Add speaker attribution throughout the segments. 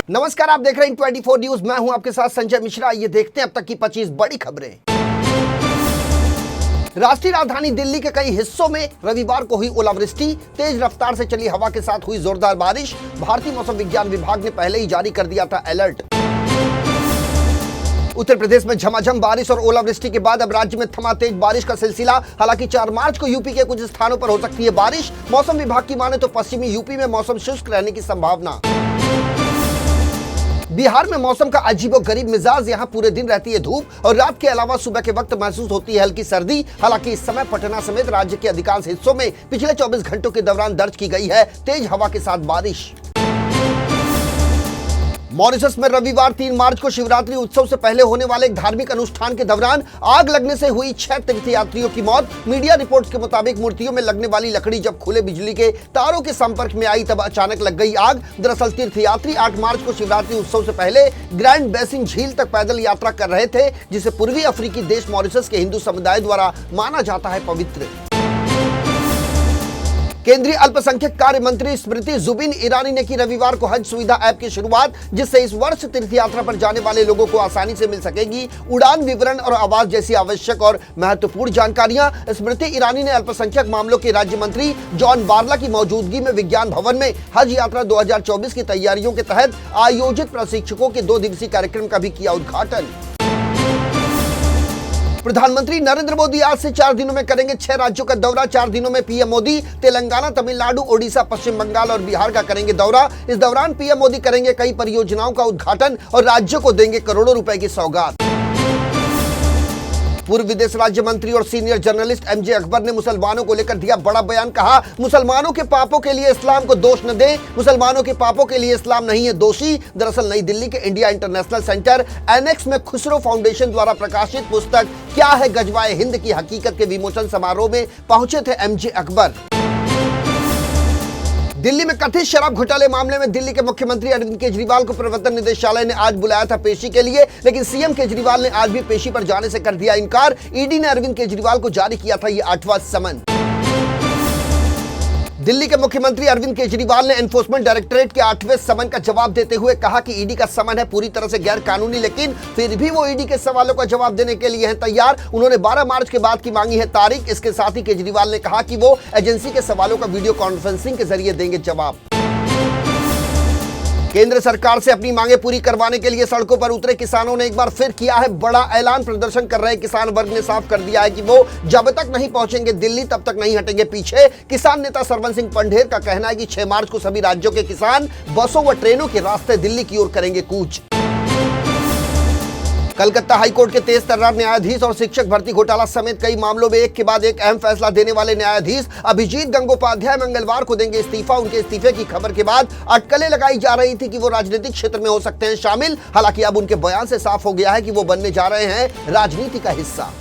Speaker 1: नमस्कार, आप देख रहे हैं 24 न्यूज। मैं हूं आपके साथ संजय मिश्रा। ये देखते हैं अब तक की 25 बड़ी खबरें। राष्ट्रीय राजधानी दिल्ली के कई हिस्सों में रविवार को हुई ओलावृष्टि, तेज रफ्तार से चली हवा के साथ हुई जोरदार बारिश। भारतीय मौसम विज्ञान विभाग ने पहले ही जारी कर दिया था अलर्ट। उत्तर प्रदेश में झमाझम बारिश और ओलावृष्टि के बाद अब राज्य में थमा तेज बारिश का सिलसिला। हालांकि 4 मार्च को यूपी के कुछ स्थानों पर हो सकती है बारिश। मौसम विभाग की माने तो पश्चिमी यूपी में मौसम शुष्क रहने की संभावना। बिहार में मौसम का अजीबोगरीब मिजाज। यहां पूरे दिन रहती है धूप और रात के अलावा सुबह के वक्त महसूस होती है हल्की सर्दी। हालांकि इस समय पटना समेत राज्य के अधिकांश हिस्सों में पिछले 24 घंटों के दौरान दर्ज की गई है तेज हवा के साथ बारिश। मॉरिशस में रविवार 3 मार्च को शिवरात्रि उत्सव से पहले होने वाले एक धार्मिक अनुष्ठान के दौरान आग लगने से हुई 6 तीर्थयात्रियों की मौत। मीडिया रिपोर्ट्स के मुताबिक मूर्तियों में लगने वाली लकड़ी जब खुले बिजली के तारों के संपर्क में आई तब अचानक लग गई आग। दरअसल तीर्थयात्री 8 मार्च को शिवरात्रि उत्सव से पहले ग्रैंड बेसिन झील तक पैदल यात्रा कर रहे थे, जिसे पूर्वी अफ्रीकी देश मॉरिशस के हिंदू समुदाय द्वारा माना जाता है पवित्र। केंद्रीय अल्पसंख्यक कार्य मंत्री स्मृति जुबिन ईरानी ने की रविवार को हज सुविधा ऐप की शुरुआत, जिससे इस वर्ष तीर्थ यात्रा पर जाने वाले लोगों को आसानी से मिल सकेगी उड़ान विवरण और आवास जैसी आवश्यक और महत्वपूर्ण जानकारियां। स्मृति ईरानी ने अल्पसंख्यक मामलों के राज्य मंत्री जॉन बार्ला की मौजूदगी में विज्ञान भवन में हज यात्रा 2024 की तैयारियों के तहत आयोजित प्रशिक्षकों के 2 दिवसीय कार्यक्रम का भी किया उद्घाटन। प्रधानमंत्री नरेंद्र मोदी आज से 4 दिनों में करेंगे 6 राज्यों का दौरा। 4 दिनों में पीएम मोदी तेलंगाना, तमिलनाडु, ओडिशा, पश्चिम बंगाल और बिहार का करेंगे दौरा। इस दौरान पीएम मोदी करेंगे कई परियोजनाओं का उद्घाटन और राज्यों को देंगे करोड़ों रुपए की सौगात। पूर्व विदेश राज्य मंत्री और सीनियर जर्नलिस्ट एमजे अकबर ने मुसलमानों को लेकर दिया बड़ा बयान। कहा, मुसलमानों के पापों के लिए इस्लाम को दोष न दें, मुसलमानों के पापों के लिए इस्लाम नहीं है दोषी। दरअसल नई दिल्ली के इंडिया इंटरनेशनल सेंटर एनेक्स में खुसरो फाउंडेशन द्वारा प्रकाशित पुस्तक क्या है गजवाए हिंद की हकीकत के विमोचन समारोह में पहुंचे थे एमजे अकबर। दिल्ली में कथित शराब घोटाले मामले में दिल्ली के मुख्यमंत्री अरविंद केजरीवाल को प्रवर्तन निदेशालय ने आज बुलाया था पेशी के लिए, लेकिन सीएम केजरीवाल ने आज भी पेशी पर जाने से कर दिया इनकार। ईडी ने अरविंद केजरीवाल को जारी किया था ये 8वां समन। दिल्ली के मुख्यमंत्री अरविंद केजरीवाल ने एनफोर्समेंट डायरेक्टरेट के 8वें समन का जवाब देते हुए कहा कि ईडी का समन है पूरी तरह से गैर कानूनी, लेकिन फिर भी वो ईडी के सवालों का जवाब देने के लिए हैं तैयार। उन्होंने 12 मार्च के बाद की मांगी है तारीख। इसके साथ ही केजरीवाल ने कहा कि वो एजेंसी के सवालों का वीडियो कॉन्फ्रेंसिंग के जरिए देंगे जवाब। केंद्र सरकार से अपनी मांगे पूरी करवाने के लिए सड़कों पर उतरे किसानों ने एक बार फिर किया है बड़ा ऐलान। प्रदर्शन कर रहे किसान वर्ग ने साफ कर दिया है कि वो जब तक नहीं पहुंचेंगे दिल्ली तब तक नहीं हटेंगे पीछे। किसान नेता सरवन सिंह पंढेर का कहना है कि 6 मार्च को सभी राज्यों के किसान बसों व ट्रेनों के रास्ते दिल्ली की ओर करेंगे कूच। कलकत्ता हाईकोर्ट के तेज तर्रार न्यायाधीश और शिक्षक भर्ती घोटाला समेत कई मामलों में एक के बाद एक अहम फैसला देने वाले न्यायाधीश अभिजीत गंगोपाध्याय मंगलवार को देंगे इस्तीफा। उनके इस्तीफे की खबर के बाद अटकलें लगाई जा रही थी कि वो राजनीतिक क्षेत्र में हो सकते हैं शामिल। हालांकि अब उनके बयान से साफ हो गया है कि वो बनने जा रहे हैं राजनीति का हिस्सा।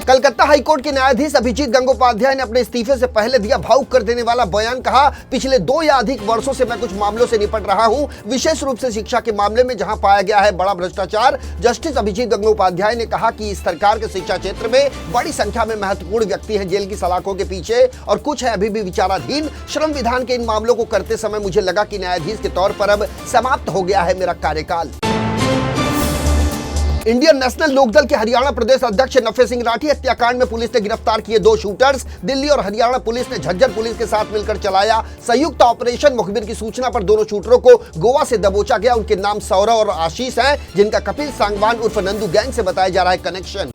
Speaker 1: कलकत्ता हाईकोर्ट के न्यायाधीश अभिजीत गंगोपाध्याय ने अपने इस्तीफे से पहले दिया भावुक कर देने वाला बयान। कहा, पिछले 2 या अधिक वर्षों से मैं कुछ मामलों से निपट रहा हूं, विशेष रूप से शिक्षा के मामले में जहां पाया गया है बड़ा भ्रष्टाचार। जस्टिस अभिजीत गंगोपाध्याय ने कहा कि इस सरकार के शिक्षा क्षेत्र में बड़ी संख्या में महत्वपूर्ण व्यक्ति हैं जेल की सलाखों के पीछे और कुछ है अभी भी विचाराधीन। श्रम विधान के इन मामलों को करते समय मुझे लगा कि न्यायाधीश के तौर पर अब समाप्त हो गया है मेरा कार्यकाल। इंडियन नेशनल लोकदल के हरियाणा प्रदेश अध्यक्ष नफे सिंह राठी हत्याकांड में पुलिस ने गिरफ्तार किए 2 शूटर्स। दिल्ली और हरियाणा पुलिस ने झज्जर पुलिस के साथ मिलकर चलाया संयुक्त ऑपरेशन। मुखबिर की सूचना पर दोनों शूटरों को गोवा से दबोचा गया। उनके नाम सौरव और आशीष हैं, जिनका कपिल सांगवान उर्फ नंदू गैंग से बताया जा रहा है कनेक्शन।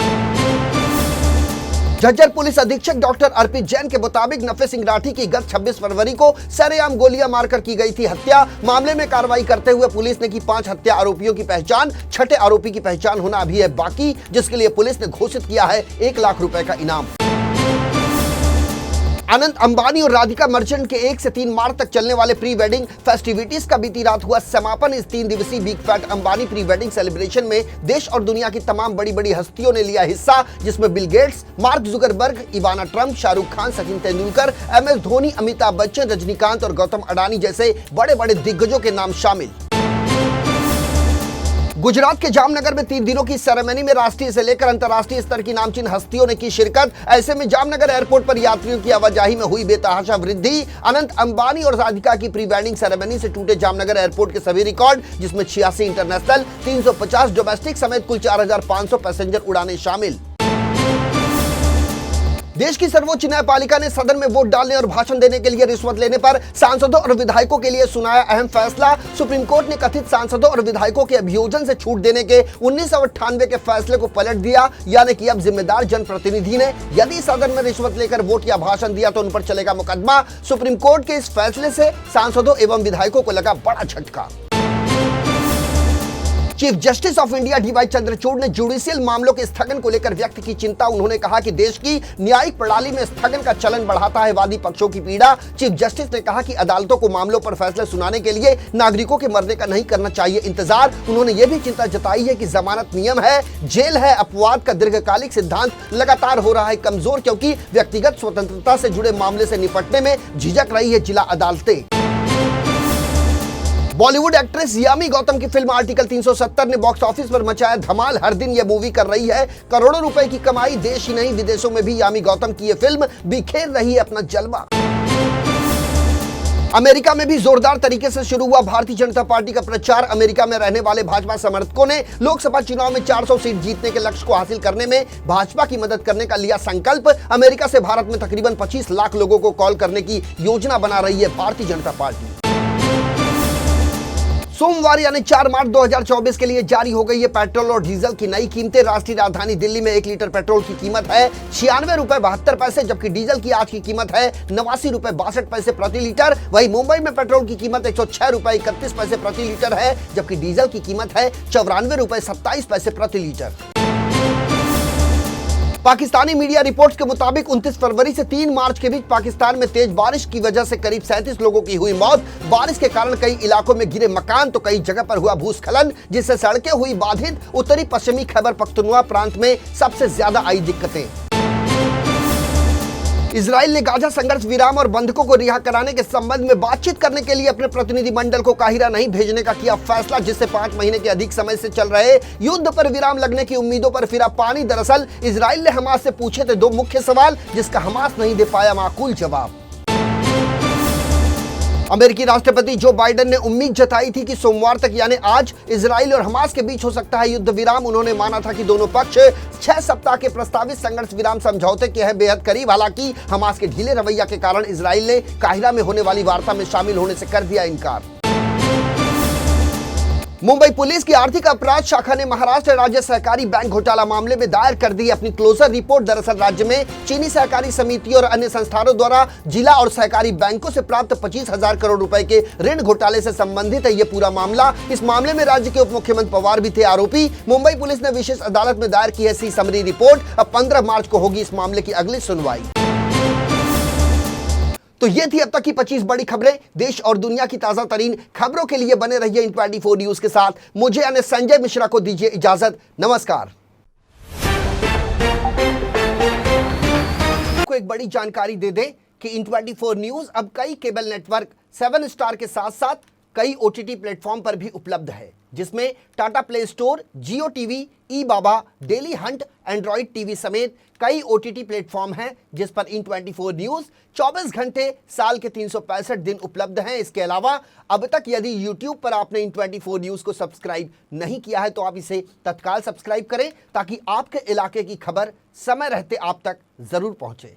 Speaker 1: झज्जर पुलिस अधीक्षक डॉक्टर अर्पित जैन के मुताबिक नफे सिंह राठी की गत 26 फरवरी को सरेआम गोलियां मारकर की गई थी हत्या। मामले में कार्रवाई करते हुए पुलिस ने की 5 हत्या आरोपियों की पहचान। 6ठे आरोपी की पहचान होना अभी है बाकी, जिसके लिए पुलिस ने घोषित किया है 1 लाख रुपए का इनाम। अनंत अंबानी और राधिका मर्चेंट के 1 से 3 मार्च तक चलने वाले प्री वेडिंग फेस्टिविटीज का बीती रात हुआ समापन। इस 3 दिवसीय big fat Ambani pre wedding celebration में देश और दुनिया की तमाम बड़ी बड़ी हस्तियों ने लिया हिस्सा, जिसमें Bill Gates, mark Zuckerberg, Ivana Trump, Shahrukh Khan, Sachin Tendulkar, MS Dhoni, Amitabh Bachchan, Rajinikanth और गौतम अडानी जैसे बड़े बड़े दिग्गजों के नाम शामिल। गुजरात के जामनगर में 3 दिनों की सेरेमनी में राष्ट्रीय से लेकर अंतर्राष्ट्रीय स्तर की नामचीन हस्तियों ने की शिरकत। ऐसे में जामनगर एयरपोर्ट पर यात्रियों की आवाजाही में हुई बेतहाशा वृद्धि। अनंत अंबानी और राधिका की प्री वेडिंग सेरेमनी से टूटे जामनगर एयरपोर्ट के सभी रिकॉर्ड, जिसमें 86 इंटरनेशनल, 350 डोमेस्टिक समेत कुल 4500 पैसेंजर उड़ानें शामिल। देश की सर्वोच्च न्यायपालिका ने सदन में वोट डालने और भाषण देने के लिए रिश्वत लेने पर सांसदों और विधायकों के लिए सुनाया अहम फैसला। सुप्रीम कोर्ट ने कथित सांसदों और विधायकों के अभियोजन से छूट देने के 1998 के फैसले को पलट दिया, यानी कि अब जिम्मेदार जनप्रतिनिधि ने यदि सदन में रिश्वत लेकर वोट या भाषण दिया तो उन पर चलेगा मुकदमा। सुप्रीम कोर्ट के इस फैसले से सांसदों एवं विधायकों को लगा बड़ा झटका। Chief justice of India DY Chandrachud ने जुडिशियल मामलों के स्थगन को लेकर व्यक्त की चिंता। उन्होंने कहा कि देश की न्यायिक प्रणाली में स्थगन का चलन बढ़ाता है वादी पक्षों की पीड़ा। चीफ जस्टिस ने कहा कि अदालतों को मामलों पर फैसले सुनाने के लिए नागरिकों के मरने का नहीं करना चाहिए इंतजार। उन्होंने यह भी चिंता जताई है कि जमानत नियम है, जेल है, अपवाद का दीर्घकालिक सिद्धांत लगातार हो रहा है कमजोर, क्योंकि व्यक्तिगत स्वतंत्रता से जुड़े मामले से निपटने में झिझक रही है जिला अदालतें। बॉलीवुड एक्ट्रेस यामी गौतम की फिल्म आर्टिकल 370 ने बॉक्स ऑफिस पर मचाया धमाल। हर दिन यह मूवी कर रही है करोड़ों रुपए की कमाई। देश ही नहीं विदेशों में भी यामी गौतम की यह फिल्म बिखेर रही है अपना जलवा। अमेरिका में भी जोरदार तरीके से शुरू हुआ भारतीय जनता पार्टी का प्रचार। अमेरिका में रहने वाले भाजपा समर्थकों ने लोकसभा चुनाव में 400 सीट जीतने के लक्ष्य को हासिल करने में भाजपा की मदद करने का लिया संकल्प। अमेरिका से भारत में तकरीबन 25 लाख लोगों को कॉल करने की योजना बना रही है भारतीय जनता पार्टी। सोमवार यानी 4 मार्च 2024 के लिए जारी हो गई है पेट्रोल और डीजल की नई कीमतें। राष्ट्रीय राजधानी दिल्ली में 1 लीटर पेट्रोल की कीमत है 96 रुपए 72 पैसे, जबकि डीजल की आज की कीमत है 89 रुपए 62 पैसे प्रति लीटर। वहीं मुंबई में पेट्रोल की कीमत 106 रुपए 31 पैसे प्रति लीटर है, जबकि डीजल की कीमत है 94 रुपए 27 पैसे प्रति लीटर। पाकिस्तानी मीडिया रिपोर्ट्स के मुताबिक 29 फरवरी से 3 मार्च के बीच पाकिस्तान में तेज बारिश की वजह से करीब 37 लोगों की हुई मौत। बारिश के कारण कई इलाकों में गिरे मकान तो कई जगह पर हुआ भूस्खलन, जिससे सड़कें हुई बाधित। उत्तरी पश्चिमी खैबर पख्तूनख्वा प्रांत में सबसे ज्यादा आई दिक्कतें। इजराइल ने गाजा संघर्ष विराम और बंधकों को रिहा कराने के संबंध में बातचीत करने के लिए अपने प्रतिनिधिमंडल को काहिरा नहीं भेजने का किया फैसला, जिससे 5 महीने के अधिक समय से चल रहे युद्ध पर विराम लगने की उम्मीदों पर फिरा पानी। दरअसल इजराइल ने हमास से पूछे थे 2 मुख्य सवाल, जिसका हमास नहीं दे पाया माकूल जवाब। अमेरिकी राष्ट्रपति जो बाइडेन ने उम्मीद जताई थी कि सोमवार तक यानी आज इजराइल और हमास के बीच हो सकता है युद्ध विराम। उन्होंने माना था कि दोनों पक्ष 6 सप्ताह के प्रस्तावित संघर्ष विराम समझौते के हैं बेहद करीब। हालांकि हमास के ढीले रवैया के कारण इजराइल ने काहिरा में होने वाली वार्ता में शामिल होने से कर दिया इनकार। मुंबई पुलिस की आर्थिक अपराध शाखा ने महाराष्ट्र राज्य सहकारी बैंक घोटाला मामले में दायर कर दी अपनी क्लोजर रिपोर्ट। दरअसल राज्य में चीनी सहकारी समितियों और अन्य संस्थानों द्वारा जिला और सहकारी बैंकों से प्राप्त 25,000 करोड़ रुपए के ऋण घोटाले से संबंधित है ये पूरा मामला। इस मामले में राज्य के उप मुख्यमंत्री पवार भी थे आरोपी। मुंबई पुलिस ने विशेष अदालत में दायर की है सी समरी रिपोर्ट। अब 15 मार्च को होगी इस मामले की अगली सुनवाई। तो ये थी अब तक की 25 बड़ी खबरें। देश और दुनिया की ताजा तरीन खबरों के लिए बने रहिए इन 24 न्यूज के साथ। मुझे यानी संजय मिश्रा को दीजिए इजाजत। नमस्कार। को एक बड़ी जानकारी दे दें कि इन 24 न्यूज अब कई केबल नेटवर्क 7 स्टार के साथ साथ कई OTT प्लेटफॉर्म पर भी उपलब्ध है, जिसमें टाटा प्ले स्टोर, जियो टीवी, ई बाबा, डेली हंट, एंड्रॉइड टीवी समेत कई OTT प्लेटफॉर्म हैं, जिस पर इन 24 न्यूज 24 घंटे साल के 365 दिन उपलब्ध हैं। इसके अलावा अब तक यदि YouTube पर आपने इन 24 न्यूज को सब्सक्राइब नहीं किया है तो आप इसे तत्काल सब्सक्राइब करें, ताकि आपके इलाके की खबर समय रहते आप तक जरूर पहुंचे।